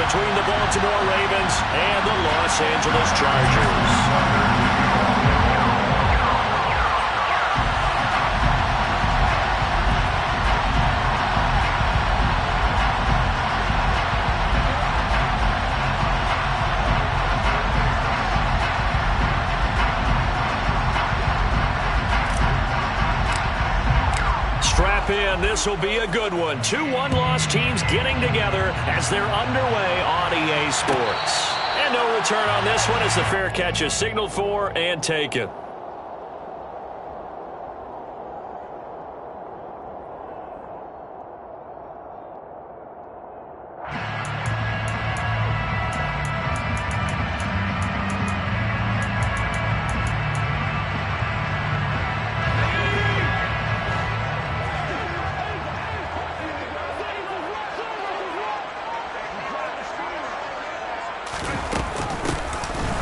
between the Baltimore Ravens and the Los Angeles Chargers. Strap in. This will be a good one. 2 one-loss teams getting together as they're underway on EA Sports. And no return on this one as the fair catch is signaled for and taken.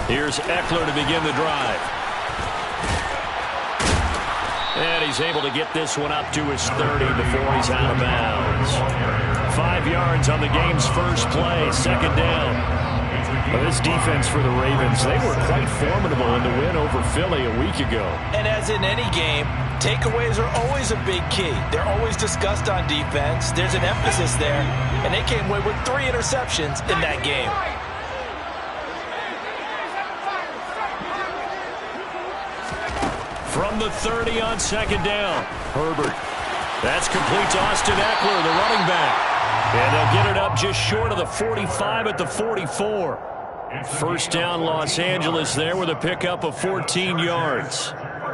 Here's Eckler to begin the drive. And he's able to get this one up to his 30 before he's out of bounds. 5 yards on the game's first play, second down. Well, this defense for the Ravens, they were quite formidable in the win over Philly a week ago. And as in any game, takeaways are always a big key. They're always discussed on defense. There's an emphasis there, and they came away with 3 interceptions in that game. From the 30 on second down, Herbert. That's complete to Austin Eckler, the running back. And they'll get it up just short of the 45 at the 44. First down, Los Angeles there with a pickup of 14 yards.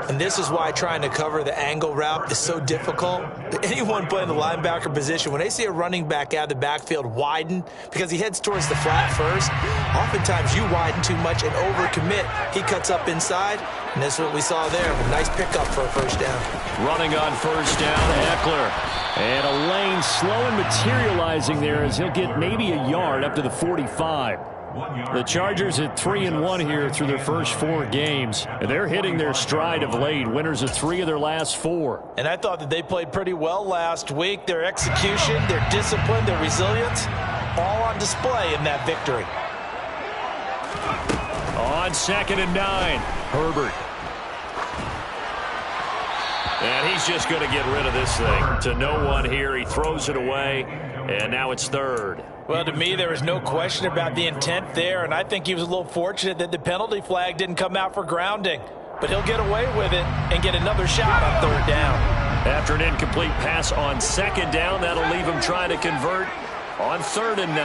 And this is why trying to cover the angle route is so difficult. Anyone playing the linebacker position, when they see a running back out of the backfield widen because he heads towards the flat first, oftentimes you widen too much and overcommit. He cuts up inside, and that's what we saw there. A nice pickup for a first down. Running on first down, Eckler. And a lane slow and materializing there as he'll get maybe a yard up to the 45. The Chargers at 3-1 here through their first 4 games. And they're hitting their stride of late. Winners of 3 of their last 4. And I thought that they played pretty well last week. Their execution, their discipline, their resilience, all on display in that victory. On second and 9, Herbert. And he's just going to get rid of this thing. To no one here. He throws it away. And now it's third. Well, to me, there was no question about the intent there, and I think he was a little fortunate that the penalty flag didn't come out for grounding. But he'll get away with it and get another shot on third down. After an incomplete pass on second down, that'll leave him trying to convert on 3rd and 9.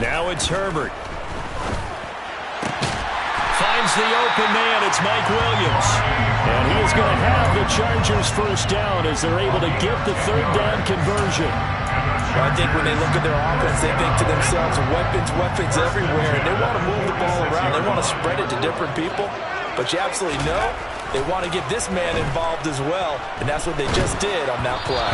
Now it's Herbert. Finds the open man. It's Mike Williams. And he is going to have the Chargers first down as they're able to get the 3rd down conversion. Well, I think when they look at their offense, they think to themselves, weapons everywhere. And they want to move the ball around. They want to spread it to different people. But you absolutely know they want to get this man involved as well. And that's what they just did on that play.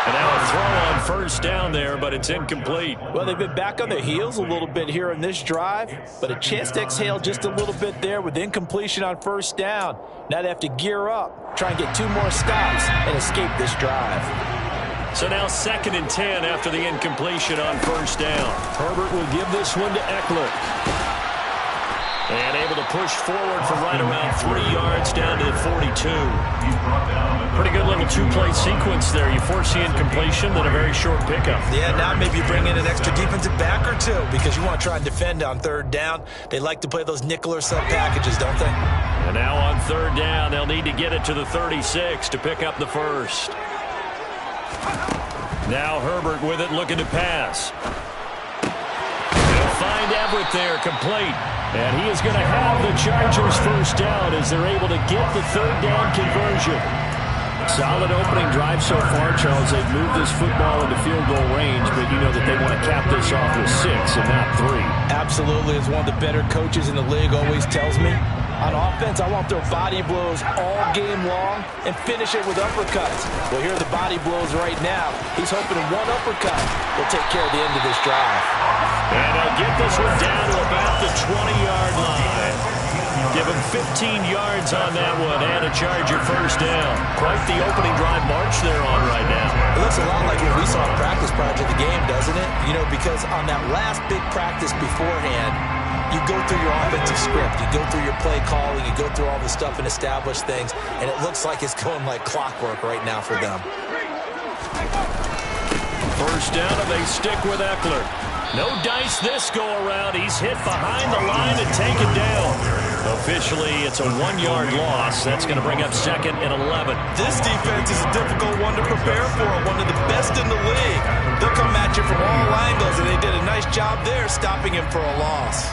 And now a throw on first down there, but it's incomplete. Well, they've been back on their heels a little bit here in this drive, but a chance to exhale just a little bit there with incompletion on first down. Now they have to gear up, try and get 2 more stops, and escape this drive. So now 2nd and 10 after the incompletion on first down. Herbert will give this one to Eckler. And able to push forward for right around 3 yards down to the 42. Pretty good little 2-play sequence there. You force the incompletion, then a very short pickup. Yeah, now maybe you bring in an extra defensive back or 2 because you want to try and defend on 3rd down. They like to play those nickel or sub packages, don't they? And now on 3rd down, they'll need to get it to the 36 to pick up the first. Now Herbert with it, looking to pass. They'll find Everett there, complete. And he is going to have the Chargers first down as they're able to get the 3rd down conversion. Solid opening drive so far, Charles. They've moved this football into field goal range, but you know that they want to cap this off with 6 and not 3. Absolutely, as one of the better coaches in the league always tells me. On offense, I want their body blows all game long and finish it with uppercuts. Well, here are the body blows right now. He's hoping one uppercut will take care of the end of this drive. And they'll get this one down to about the 20-yard line. Give him 15 yards on that one and a Charger first down. Quite the opening drive march they're on right now. It looks a lot like what we saw in practice prior to the game, doesn't it? You know, because on that last big practice beforehand, you go through your offensive script, you go through your play calling, you go through all the stuff and establish things, and it looks like it's going like clockwork right now for them. First down, and they stick with Eckler. No dice this go-around. He's hit behind the line and taken down. Officially, it's a 1-yard loss. That's going to bring up 2nd and 11. This defense is a difficult one to prepare for, one of the best in the league. They'll come at you from all angles, and they did a nice job there stopping him for a loss.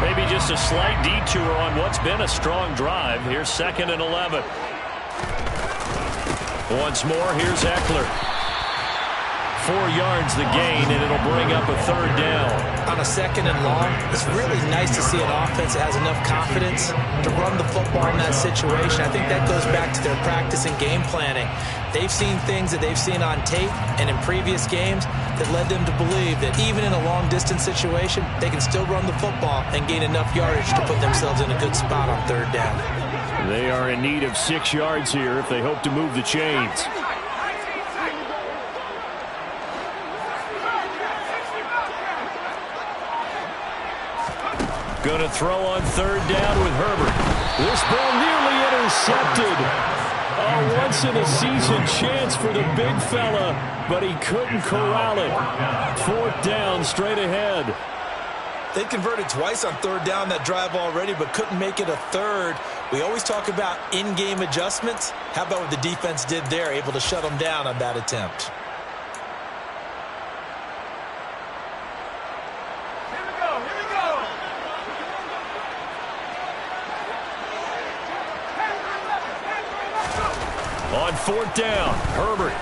Maybe just a slight detour on what's been a strong drive. Here's 2nd and 11. Once more, here's Eckler. 4 yards the gain, and it'll bring up a 3rd down. On a 2nd and long, it's really nice to see an offense that has enough confidence to run the football in that situation. I think that goes back to their practice and game planning. They've seen things that they've seen on tape and in previous games that led them to believe that even in a long-distance situation, they can still run the football and gain enough yardage to put themselves in a good spot on 3rd down. They are in need of 6 yards here if they hope to move the chains. Going to throw on 3rd down with Herbert. This ball nearly intercepted. A once-in-a-season chance for the big fella, but he couldn't corral it. 4th down straight ahead. They converted twice on 3rd down that drive already, but couldn't make it a 3rd. We always talk about in-game adjustments. How about what the defense did there, able to shut them down on that attempt? On 4th down, Herbert.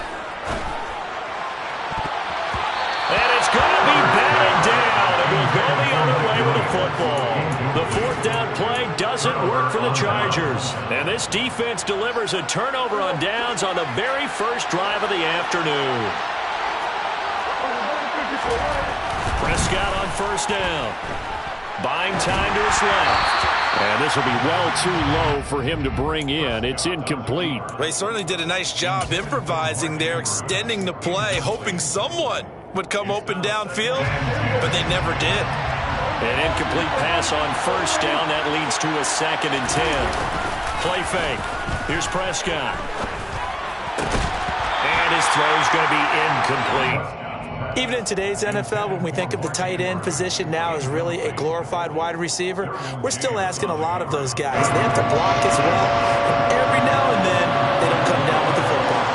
And it's going to be batted down. It will go the other way with the football. The 4th down play doesn't work for the Chargers. And this defense delivers a turnover on downs on the very first drive of the afternoon. Prescott on 1st down. Buying time to his left. And this will be well too low for him to bring in. It's incomplete. Well, he certainly did a nice job improvising there, extending the play, hoping someone would come open downfield, but they never did. An incomplete pass on 1st down. That leads to a 2nd and 10. Play fake. Here's Prescott. And his throw's going to be incomplete. Even in today's NFL, when we think of the tight end position now as really a glorified wide receiver, we're still asking a lot of those guys. They have to block as well. And every now and then, they don't come down with the football.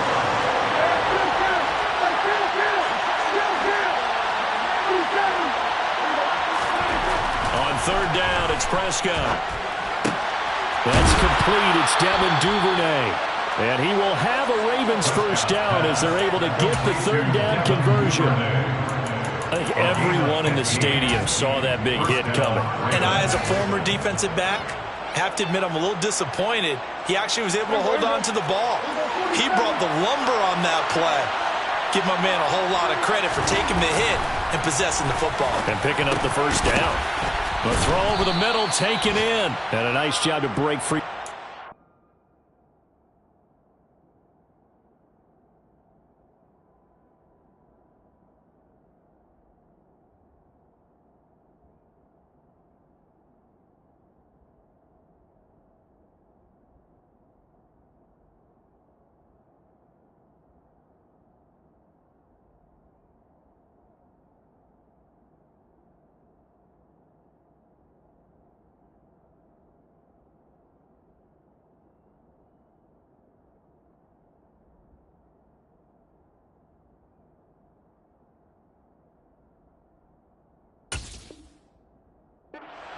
On 3rd down, it's Prescott. That's complete. It's Devin Duvernay. And he will have a Ravens first down as they're able to get the 3rd down conversion. I think everyone in the stadium saw that big hit coming. And I, as a former defensive back, have to admit I'm a little disappointed. He actually was able to hold on to the ball. He brought the lumber on that play. Give my man a whole lot of credit for taking the hit and possessing the football. And picking up the first down. A throw over the middle, taken in. And a nice job to break free.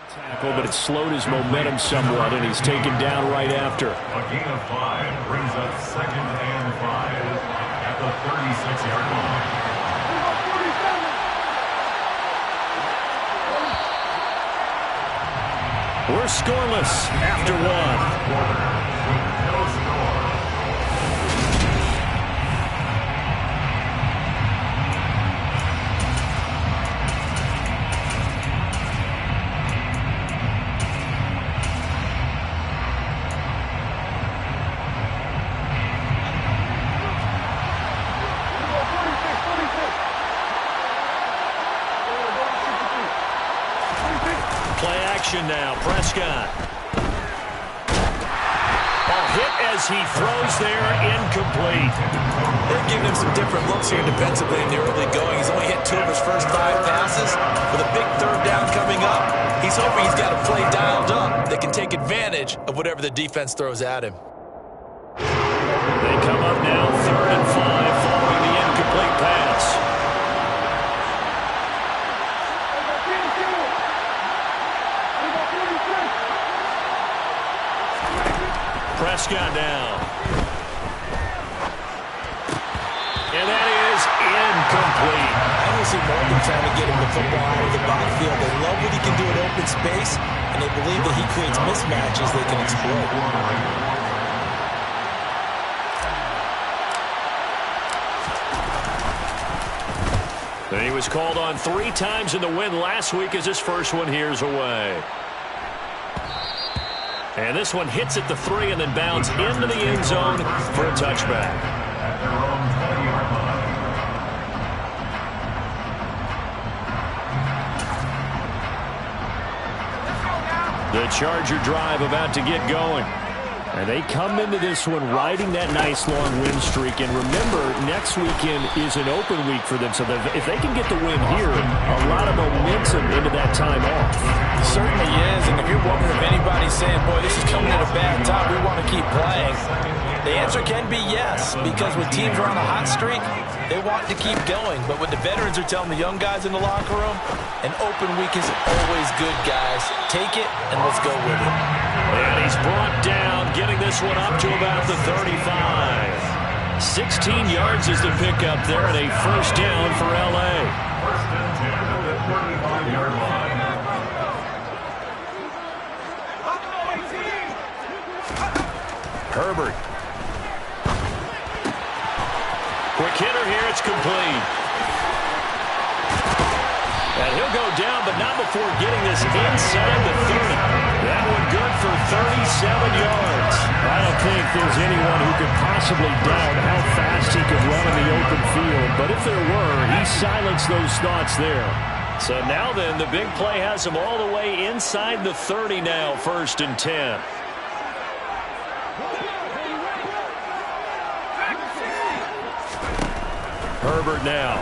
Tackle, but it slowed his momentum somewhat, and he's taken down right after. A gain of 5 brings up 2nd and 5 at the 36-yard line. We're scoreless after 1. action now. Prescott. Ball hit as he throws there, incomplete. They're giving him some different looks here defensively in the early going. He's only hit 2 of his first 5 passes. With a big third down coming up, he's hoping he's got a play dialed up that can take advantage of whatever the defense throws at him. They come up now 3rd and 5 following the incomplete pass. Prescott down. And that is incomplete. I don't see Morgan trying to get him the football out of the backfield. They love what he can do in open space, and they believe that he creates mismatches they can exploit. And he was called on 3 times in the win last week as his first one here's away. And this one hits at the 3 and then bounds into the end zone for a touchback. At their own 20-yard line. The Charger drive about to get going. And they come into this one riding that nice long win streak. And remember, next weekend is an open week for them. So if they can get the win here, a lot of momentum into that time off. It certainly is. And if you're wondering if anybody's saying, boy, this is coming at a bad time, we want to keep playing, the answer can be yes. Because when teams are on a hot streak, they want to keep going. But when the veterans are telling the young guys in the locker room, an open week is always good, guys. Take it and let's go with it. And he's brought down, getting this one up to about the 35. 16 yards is the pickup there, and a first down for L.A. First and 10 at the 45-yard line. Herbert. Quick hitter here, it's complete. And he'll go down, but not before getting this inside the 30. That one good for 37 yards. I don't think there's anyone who could possibly doubt how fast he could run in the open field. But if there were, he silenced those thoughts there. So now then, the big play has him all the way inside the 30 now, 1st and 10. Herbert now.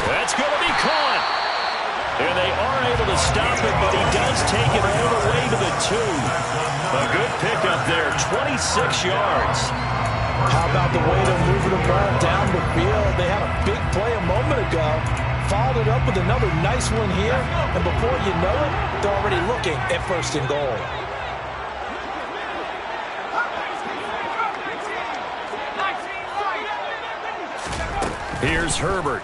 That's going to be caught. And they are able to stop it, but he does take it all the way to the 2. A good pickup there, 26 yards. How about the way they're moving the ball down the field? They had a big play a moment ago. Followed it up with another nice one here. And before you know it, they're already looking at 1st and goal. Here's Herbert.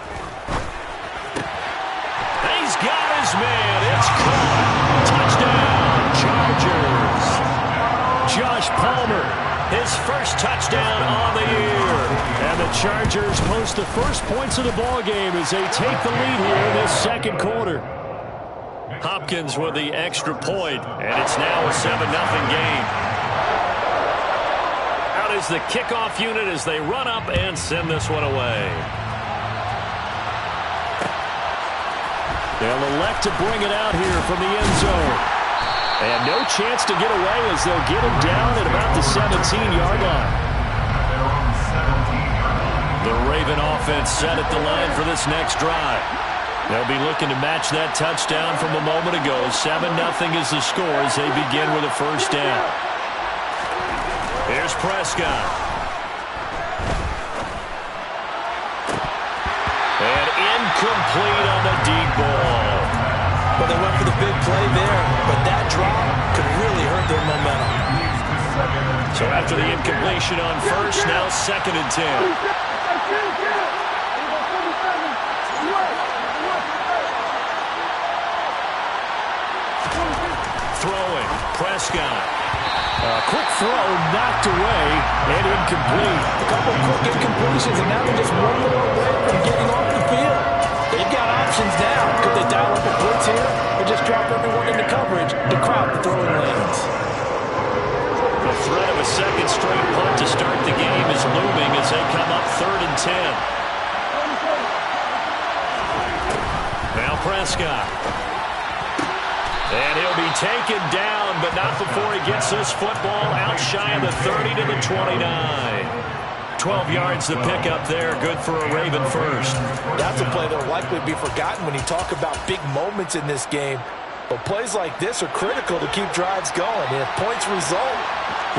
He's got his man. It's caught. Touchdown, Chargers. Josh Palmer, his first touchdown on the year. And the Chargers post the first points of the ball game as they take the lead here in this 2nd quarter. Hopkins with the extra point, and it's now a 7-0 game. Out is the kickoff unit as they run up and send this one away. They'll elect to bring it out here from the end zone. And no chance to get away as they'll get him down at about the 17-yard line. The Raven offense set at the line for this next drive. They'll be looking to match that touchdown from a moment ago. 7-0 is the score as they begin with a first down. Here's Prescott. And incomplete on the deep ball. Well, they went for the big play there, but that drop could really hurt their momentum. So after the incompletion on 1st, now 2nd and 10. Throwing, Prescott. A quick throw knocked away and incomplete. A couple quick incompletions, and now they're just one more away from getting off the field. They've got options now. Could they dial up a blitz here or just drop everyone into coverage to crowd the throwing lanes? The threat of a 2nd straight punt to start the game is looming as they come up 3rd and 10. Now Prescott. And he'll be taken down, but not before he gets this football out shy of the 30 to the 29. 12 yards to pick up there. Good for a Raven first. That's a play that will likely be forgotten when you talk about big moments in this game. But plays like this are critical to keep drives going. And if points result,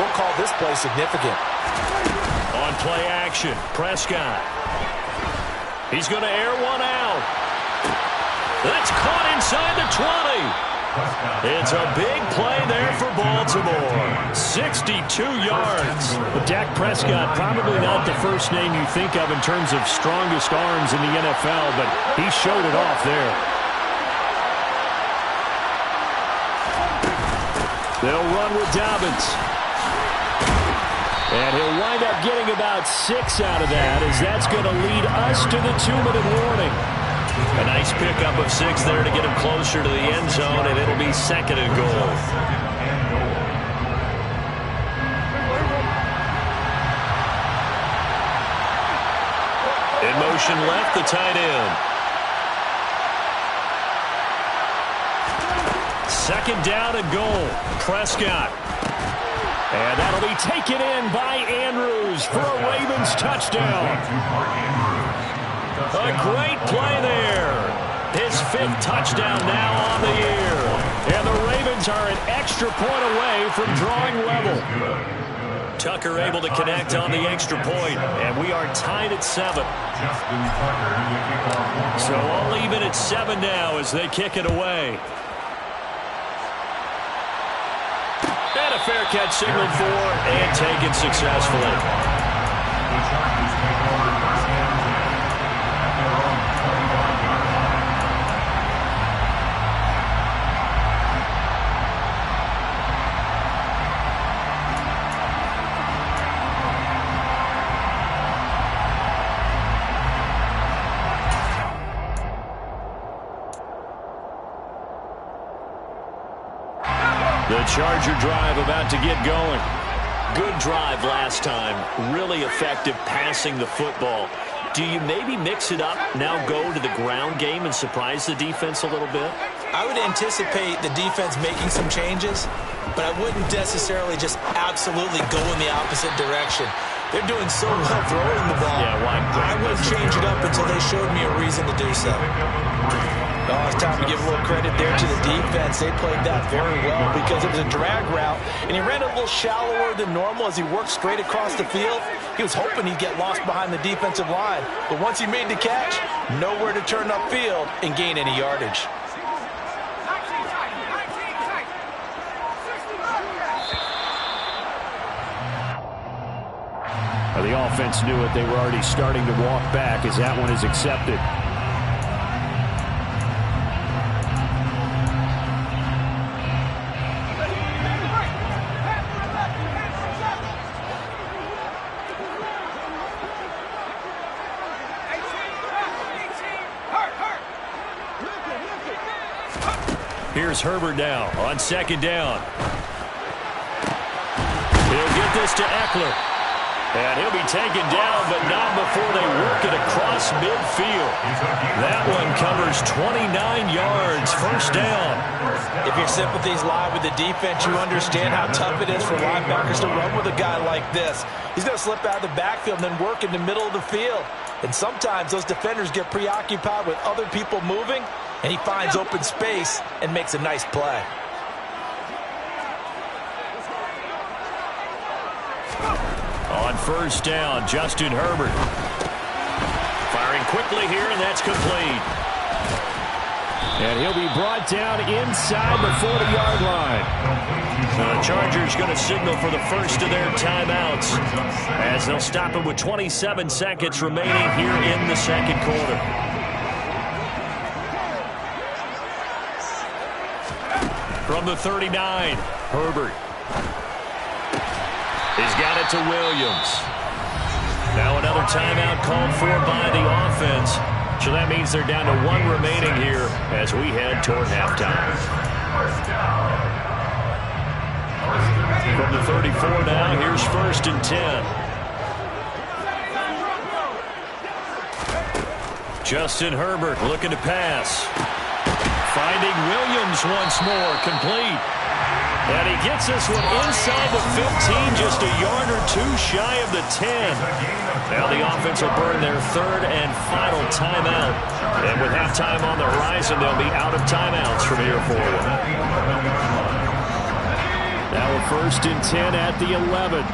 we'll call this play significant. On play action, Prescott. He's going to air one out. That's caught inside the 20. It's a big play there for Baltimore. 62 yards. But Dak Prescott, probably not the first name you think of in terms of strongest arms in the NFL, but he showed it off there. They'll run with Dobbins. And he'll wind up getting about 6 out of that, as that's going to lead us to the 2-minute warning. A nice pickup of 6 there to get him closer to the end zone, and it'll be 2nd and goal. In motion left, the tight end. 2nd down and goal. Prescott. And that'll be taken in by Andrews for a Ravens touchdown. A great play there. His 5th touchdown now on the year. And the Ravens are an extra point away from drawing level. Tucker able to connect on the extra point, and we are tied at 7. So all even at 7 now as they kick it away. And a fair catch signaled for and taken successfully. The Chargers take over first and 10 at their own 25-yard line. The Charger drive about to get going. Good drive last time. Really effective passing the football. Do you maybe mix it up, now go to the ground game and surprise the defense a little bit? I would anticipate the defense making some changes, but I wouldn't necessarily just absolutely go in the opposite direction. They're doing so well throwing the ball. Yeah, why? I wouldn't change it up until they showed me a reason to do so. Oh, it's time to give a little credit there to the defense. They played that very well because it was a drag route, and he ran a little shallower than normal as he worked straight across the field. He was hoping he'd get lost behind the defensive line, but once he made the catch, nowhere to turn upfield and gain any yardage. The offense knew it. They were already starting to walk back as that one is accepted. Here's Herbert now on 2nd down. He'll get this to Eckler. And he'll be taken down, but not before they work it across midfield. That one covers 29 yards, 1st down. If your sympathies lie with the defense, you understand how tough it is for linebackers to run with a guy like this. He's going to slip out of the backfield and then work in the middle of the field. And sometimes those defenders get preoccupied with other people moving, and he finds open space and makes a nice play. On 1st down, Justin Herbert. Firing quickly here, and that's complete. And he'll be brought down inside the 40-yard line. The Chargers going to signal for the first of their timeouts as they'll stop him with 27 seconds remaining here in the 2nd quarter. From the 39, Herbert. He's got it to Williams. Now another timeout called for by the offense. So that means they're down to 1 remaining here as we head toward halftime. From the 34 now, here's 1st and 10. Justin Herbert looking to pass. Finding Williams once more, complete. And he gets this one inside the 15, just a yard or two shy of the 10. Now the offense will burn their third and final timeout. And with halftime on the horizon, they'll be out of timeouts from here forward. Now a 1st and 10 at the 11.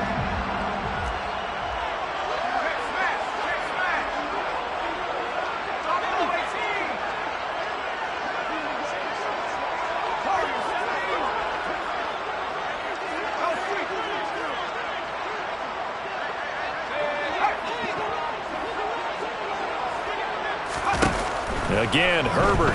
Again, Herbert.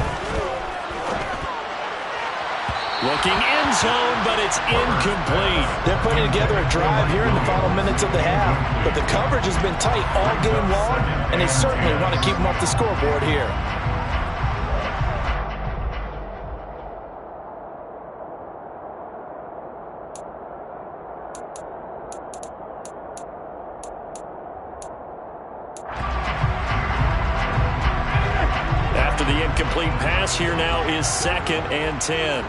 Looking end zone, but it's incomplete. They're putting together a drive here in the final minutes of the half, but the coverage has been tight all game long, and they certainly want to keep them off the scoreboard here. The incomplete pass here now is 2nd and 10.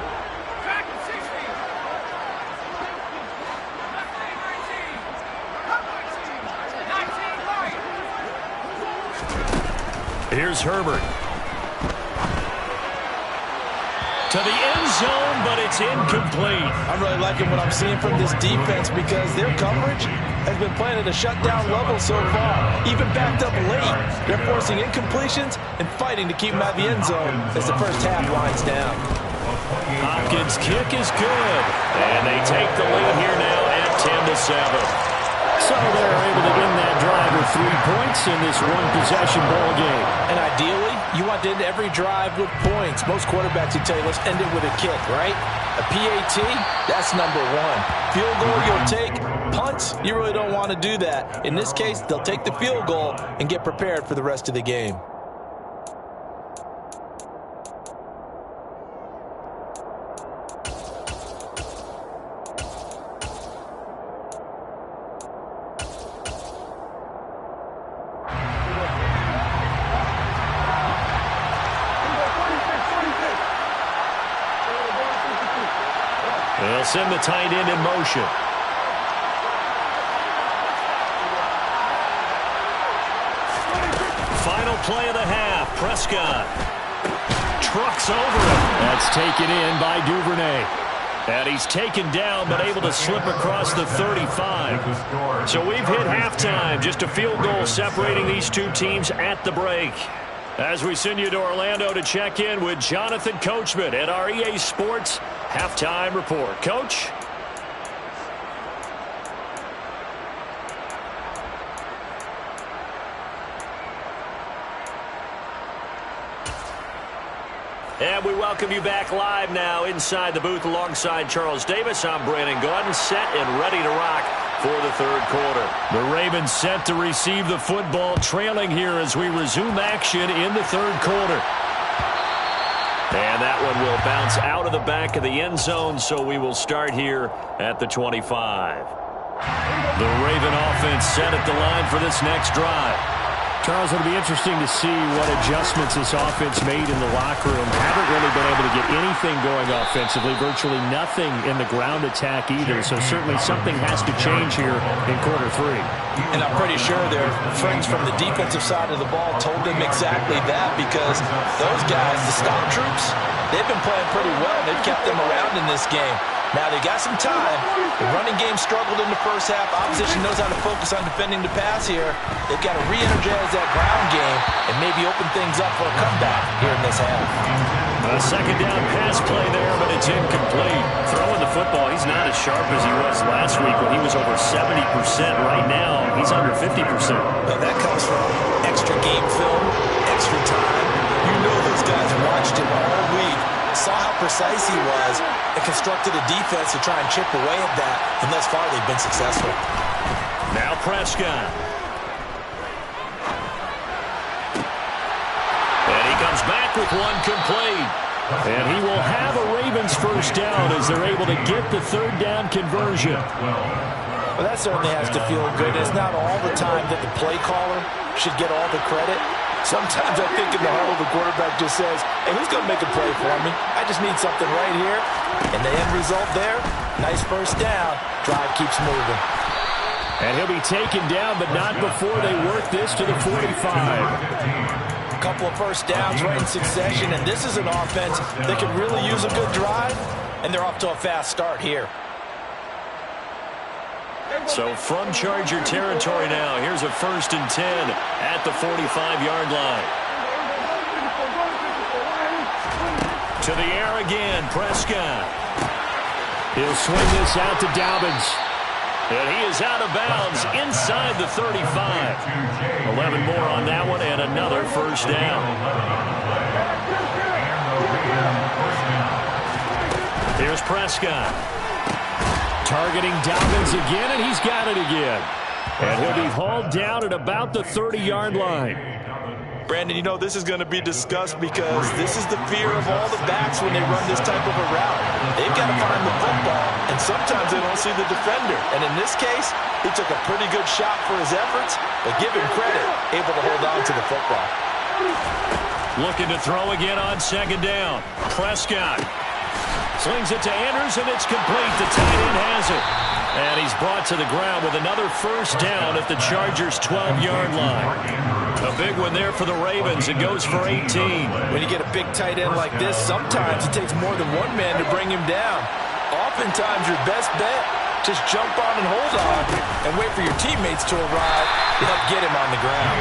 Here's Herbert. To the end zone, but it's incomplete. I'm really liking what I'm seeing from this defense because their coverage has been playing at a shutdown level so far. Even backed up late, they're forcing incompletions and fighting to keep them out of the end zone as the first half winds down. Hopkins' kick is good, and they take the lead here now at 10-7. So they're able to end that drive with 3 points in this one-possession ball game. And ideally, you want to end every drive with points. Most quarterbacks would tell you, let's end it with a kick, right? A PAT, that's number 1. Field goal, you'll take. Punts, you really don't want to do that. In this case, they'll take the field goal and get prepared for the rest of the game. They'll send the tight end in motion. Final play of the half. Prescott trucks over it. That's taken in by Duvernay. And he's taken down, but able to slip across the 35. So we've hit halftime. Just a field goal separating these two teams at the break. As we send you to Orlando to check in with Jonathan Coachman at our EA Sports Halftime Report. Coach? And we welcome you back live now inside the booth alongside Charles Davis. I'm Brandon Gaudin, set and ready to rock for the third quarter. The Ravens set to receive the football, trailing here as we resume action in the third quarter. And that one will bounce out of the back of the end zone, so we will start here at the 25. The Raven offense set at the line for this next drive. Charles, it'll be interesting to see what adjustments this offense made in the locker room. Haven't really been able to get anything going offensively, virtually nothing in the ground attack either, so certainly something has to change here in quarter 3. And I'm pretty sure their friends from the defensive side of the ball told them exactly that, because those guys, the stop troops, they've been playing pretty well. They've kept them around in this game. Now they got some time. The running game struggled in the first half. Opposition knows how to focus on defending the pass here. They've got to re-energize that ground game and maybe open things up for a comeback here in this half. A second down pass play there, but it's incomplete. Throwing the football, he's not as sharp as he was last week when he was over 70%. Right now, he's under 50%. Now that comes from extra game film, extra time. You know those guys watched him all week, saw how precise he was, and constructed a defense to try and chip away at that, and thus far they've been successful. Now Prescott. And he comes back with one complete. And he will have a Ravens first down as they're able to get the third down conversion. Well, that certainly has to feel good. It's not all the time that the play caller should get all the credit. Sometimes I think in the huddle, the quarterback just says, hey, who's going to make a play for me? I just need something right here. And the end result there, nice first down. Drive keeps moving. And he'll be taken down, but not before they work this to the 45. A couple of first downs right in succession, and this is an offense that can really use a good drive, and they're off to a fast start here. So from Charger territory now, here's a 1st and 10 at the 45-yard line. To the air again, Prescott. He'll swing this out to Dobbins. And he is out of bounds inside the 35. 11 more on that one and another first down. Here's Prescott. Targeting Dobbins again, and he's got it again. And he'll be hauled down at about the 30-yard line. Brandon, you know, this is going to be discussed because this is the fear of all the backs when they run this type of a route. They've got to find the football, and sometimes they don't see the defender. And in this case, he took a pretty good shot for his efforts, but give him credit, able to hold on to the football. Looking to throw again on 2nd down. Prescott slings it to Andrews, and it's complete. The tight end has it. And he's brought to the ground with another first down at the Chargers' 12-yard line. A big one there for the Ravens. It goes for 18. When you get a big tight end like this, sometimes it takes more than one man to bring him down. Oftentimes, your best bet, just jump on and hold on and wait for your teammates to arrive to help get him on the ground.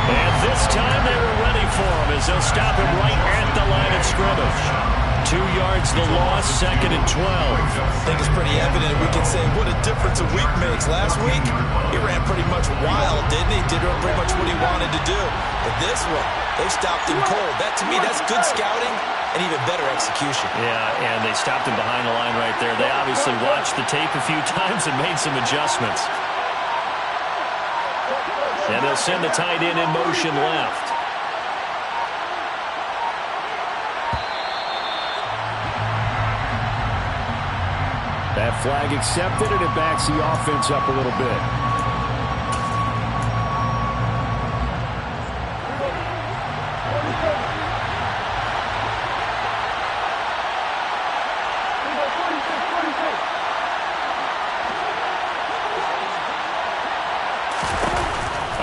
And this time they were ready for him as they'll stop him right at the line of scrimmage. 2 yards the loss, 2nd and 12. I think it's pretty evident we can say what a difference a week makes. Last week, he ran pretty much wild, didn't he? Did pretty much what he wanted to do. But this one, they stopped him cold. That, to me, that's good scouting and even better execution. Yeah, and they stopped him behind the line right there. They obviously watched the tape a few times and made some adjustments. And they'll send the tight end in motion left. That flag accepted, and it backs the offense up a little bit.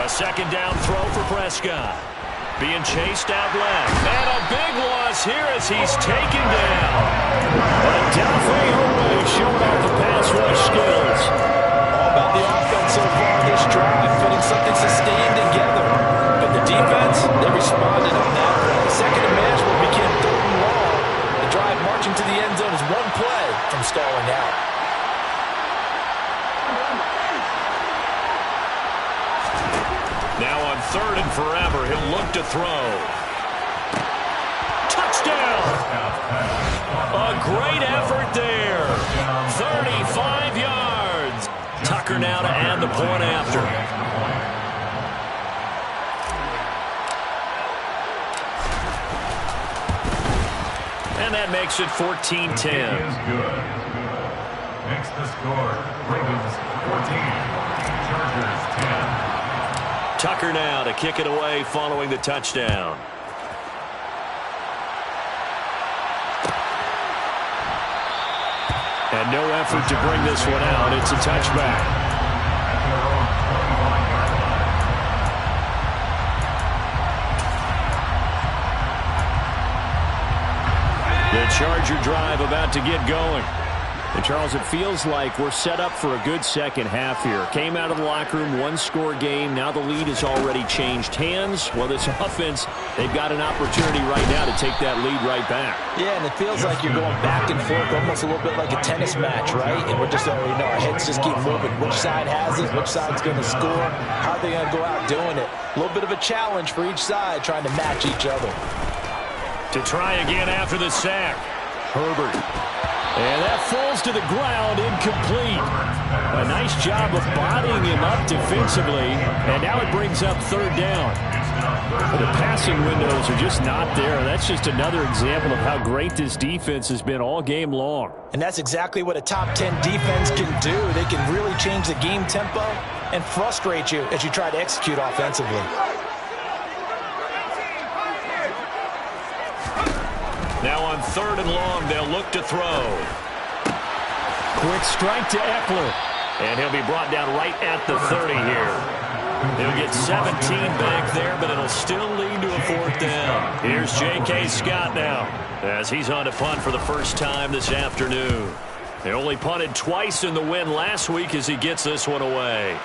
A 2nd down throw for Prescott. Being chased out left. And a big loss here as he's taken down. Odafe Oweh showing off the pass rush skills. All about the offense so far this drive, putting something sustained together. But the defense, they responded on that play. 2nd and manageable became 3rd and long. The drive marching to the end zone is one play from stalling out. Now on 3rd and forever, he'll look to throw. Touchdown! A great effort there. 35 yards. Tucker now to add the point after. And that makes it 14-10. Next the score, Ravens 14, Chargers 10. Tucker now to kick it away following the touchdown. And no effort to bring this one out. It's a touchback. The Charger drive about to get going. And Charles, it feels like we're set up for a good second half here. Came out of the locker room, one-score game. Now the lead has already changed hands. Well, this offense, they've got an opportunity right now to take that lead right back. Yeah, and it feels like you're going back and forth, almost a little bit like a tennis match, right? And we're just already know our heads just keep moving. Which side has it? Which side's going to score? How are they going to go out doing it? A little bit of a challenge for each side, trying to match each other. To try again after the sack. Herbert. And that falls to the ground, incomplete. A nice job of bodying him up defensively, and now it brings up 3rd down. The passing windows are just not there. That's just another example of how great this defense has been all game long. And that's exactly what a top 10 defense can do. They can really change the game tempo and frustrate you as you try to execute offensively. Now on 3rd and long, they'll look to throw. Quick strike to Eckler. And he'll be brought down right at the 30 here. He'll get 17 back there, but it'll still lead to a 4th down. Here's J.K. Scott now, as he's on to punt for the first time this afternoon. They only punted twice in the win last week as he gets this one away.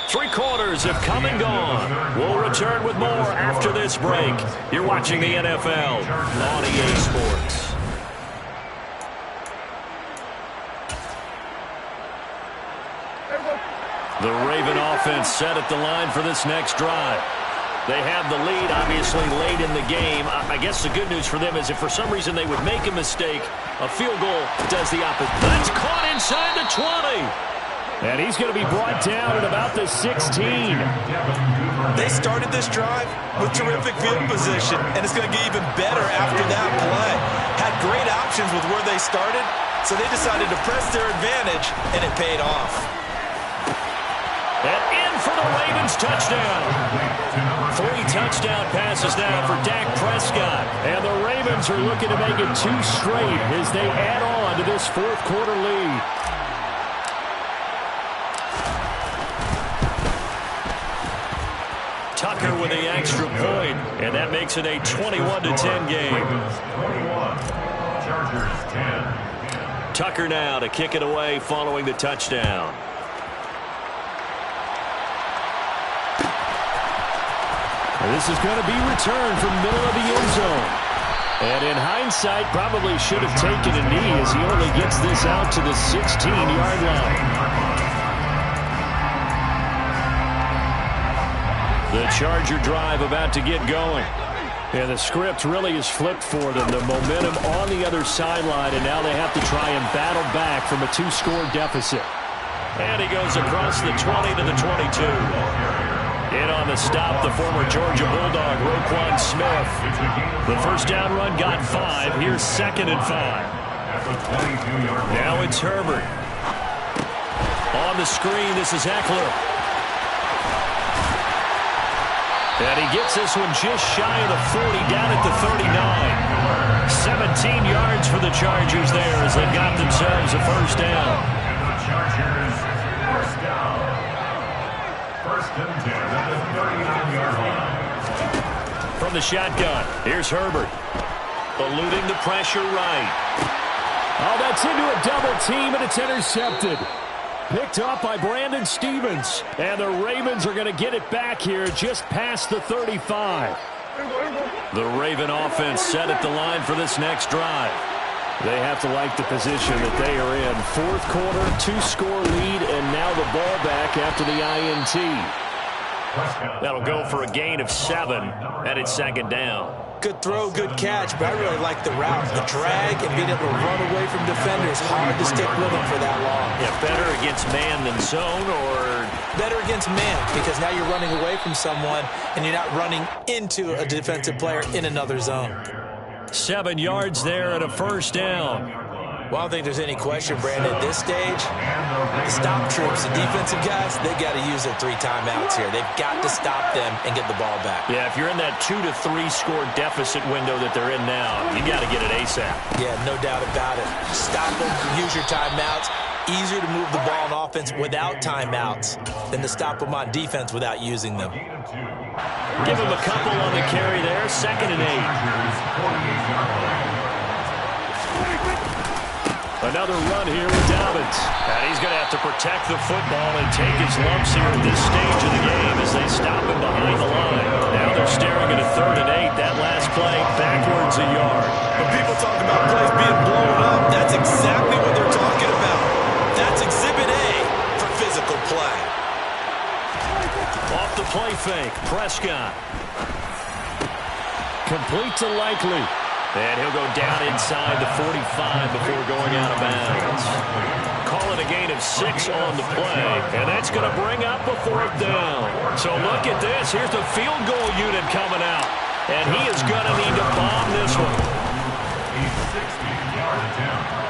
Three quarters have come and gone. We'll return with more after this break. You're watching the NFL on EA Sports. The Raven offense set at the line for this next drive. They have the lead, obviously, late in the game. I guess the good news for them is if for some reason they would make a mistake, a field goal does the opposite. That's caught inside the 20. And he's going to be brought down at about the 16. They started this drive with terrific field position, and it's going to get even better after that play. Had great options with where they started, so they decided to press their advantage, and it paid off. And in for the Ravens touchdown. 3 touchdown passes now for Dak Prescott. And the Ravens are looking to make it 2 straight as they add on to this 4th quarter lead. Tucker with the extra point, and that makes it a 21-10 game. Tucker now to kick it away following the touchdown. And this is going to be returned from middle of the end zone. And in hindsight, probably should have taken a knee as he only gets this out to the 16-yard line. The Charger drive about to get going. And the script really is flipped for them. The momentum on the other sideline, and now they have to try and battle back from a 2-score deficit. And he goes across the 20 to the 22. In on the stop, the former Georgia Bulldog, Roquan Smith. The first down run got 5. Here's 2nd and 5. Now it's Herbert. On the screen, this is Eckler. And he gets this one just shy of the 40, down at the 39. 17 yards for the Chargers there as they got themselves a first down. Chargers, first down. 1st and 10 at the 39-yard line. From the shotgun, here's Herbert. Eluding the pressure right. Oh, that's into a double team, and it's intercepted. Picked up by Brandon Stevens. And the Ravens are going to get it back here just past the 35. The Raven offense set at the line for this next drive. They have to like the position that they are in. 4th quarter, 2-score lead, and now the ball back after the INT. That'll go for a gain of 7, and it's 2nd down. Good throw, good catch, but I really like the route. The drag and being able to run away from defenders. Hard to stick with them for that long. Yeah, better against man than zone, or? Better against man, because now you're running away from someone and you're not running into a defensive player in another zone. 7 yards there and a first down. Well, I don't think there's any question, Brandon, at this stage, the stop troops, the defensive guys, they've got to use their 3 timeouts here. They've got to stop them and get the ball back. Yeah, if you're in that 2 to 3 score deficit window that they're in now, you got to get it ASAP. Yeah, no doubt about it. Stop them, use your timeouts. Easier to move the ball on offense without timeouts than to stop them on defense without using them. Give him a couple on the carry there, 2nd and 8. Another run here with Dobbins. And he's going to have to protect the football and take his lumps here at this stage of the game as they stop him behind the line. Now they're staring at a 3rd and 8. That last play backwards a yard. When people talk about plays being blown up, that's exactly what they're talking about. That's Exhibit A for physical play. Off the play fake, Prescott. Complete to Likely. And he'll go down inside the 45 before going out of bounds. Call it a gain of 6 on the play, and that's going to bring up a 4th down. So look at this. Here's the field goal unit coming out, and he is going to need to bomb this one.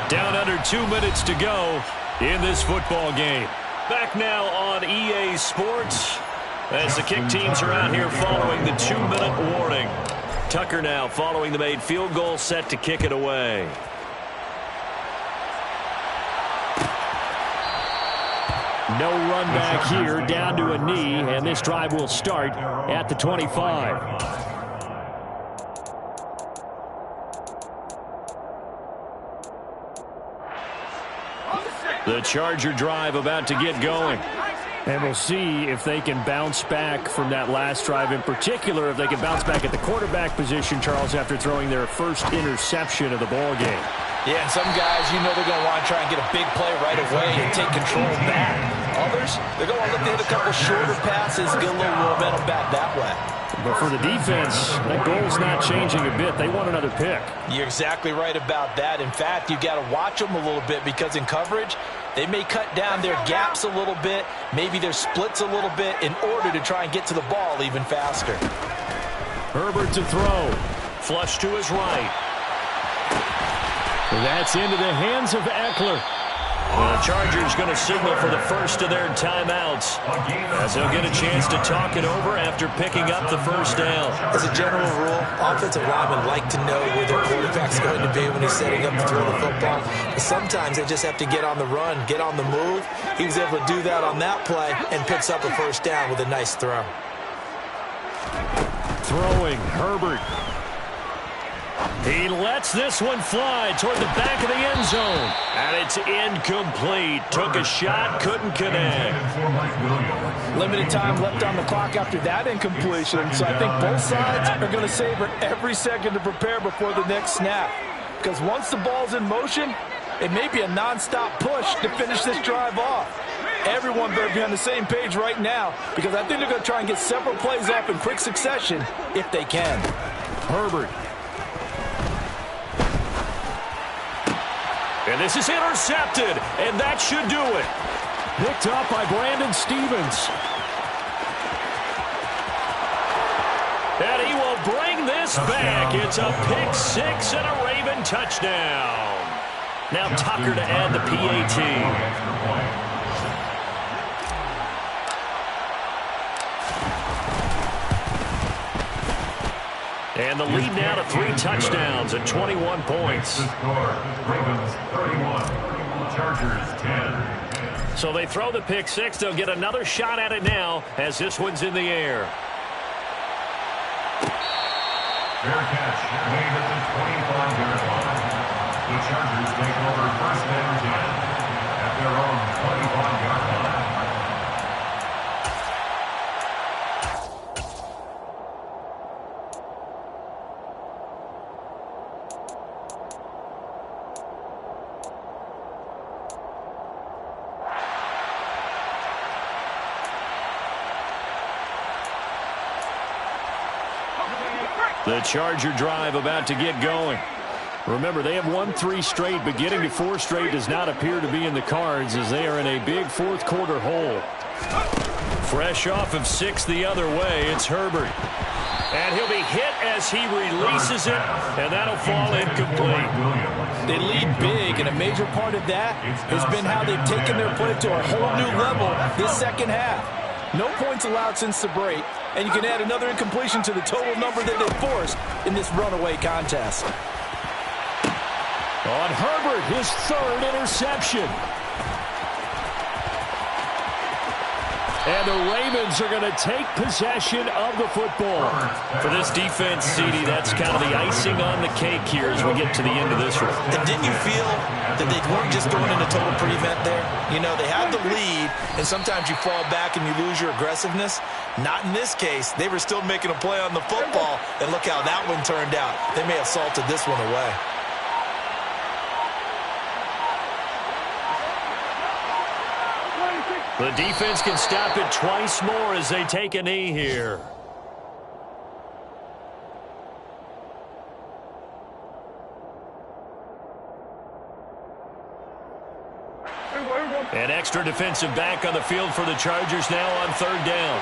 Down under 2 minutes to go in this football game. Back now on EA Sports as the kick teams are out here following the 2-minute warning. Tucker now following the made field goal, set to kick it away. No run back here, down to a knee, and this drive will start at the 25. The Charger drive about to get going. And we'll see if they can bounce back from that last drive, in particular if they can bounce back at the quarterback position, Charles, after throwing their first interception of the ball game. Yeah, and some guys, you know they're going to want to try and get a big play right away and take control back. Others, they're going to look to hit a couple shorter passes, get a little momentum back that way. But for the defense, that goal's not changing a bit. They want another pick. You're exactly right about that. In fact, you've got to watch them a little bit because in coverage, they may cut down their gaps a little bit, maybe their splits a little bit in order to try and get to the ball even faster. Herbert to throw. Flush to his right. That's into the hands of Eckler. The Chargers going to signal for the first of their timeouts as they'll get a chance to talk it over after picking up the first down. As a general rule, offensive linemen like to know where their quarterback's going to be when he's setting up to throw the football. But sometimes they just have to get on the run, get on the move. He was able to do that on that play and picks up a first down with a nice throw. Throwing, Herbert. He lets this one fly toward the back of the end zone. And it's incomplete. Took a shot, couldn't connect. Limited time left on the clock after that incompletion. So I think both sides are going to savor every second to prepare before the next snap. Because once the ball's in motion, it may be a nonstop push to finish this drive off. Everyone better be on the same page right now because I think they're going to try and get several plays off in quick succession if they can. Herbert. And this is intercepted, and that should do it. Picked up by Brandon Stephens. And he will bring this back. It's a pick six and a Raven touchdown. Now Tucker to add the PAT. And the lead now to 3 touchdowns at 21 points. Ravens 31, Chargers 10. So they throw the pick six. They'll get another shot at it now as this one's in the air. Fair catch made at the 25-yard line. The Chargers take over first and 10 at their own 25-yard line. The Charger drive about to get going. Remember, they have won 3 straight, but getting to 4 straight does not appear to be in the cards as they are in a big fourth quarter hole. Fresh off of 6 the other way, it's Herbert. And he'll be hit as he releases it, and that'll fall incomplete. They lead big, and a major part of that has been how they've taken their play to a whole new level this second half. No points allowed since the break, and you can add another incompletion to the total number that they forced in this runaway contest. On Herbert, his 3rd interception. And the Ravens are going to take possession of the football. For this defense, CD, that's kind of the icing on the cake here as we get to the end of this one. And didn't you feel that they weren't just going into total prevent there? You know, they had the lead, and sometimes you fall back and you lose your aggressiveness. Not in this case. They were still making a play on the football, and look how that one turned out. They may have salted this one away. The defense can stop it twice more as they take a knee here. An extra defensive back on the field for the Chargers now on 3rd down.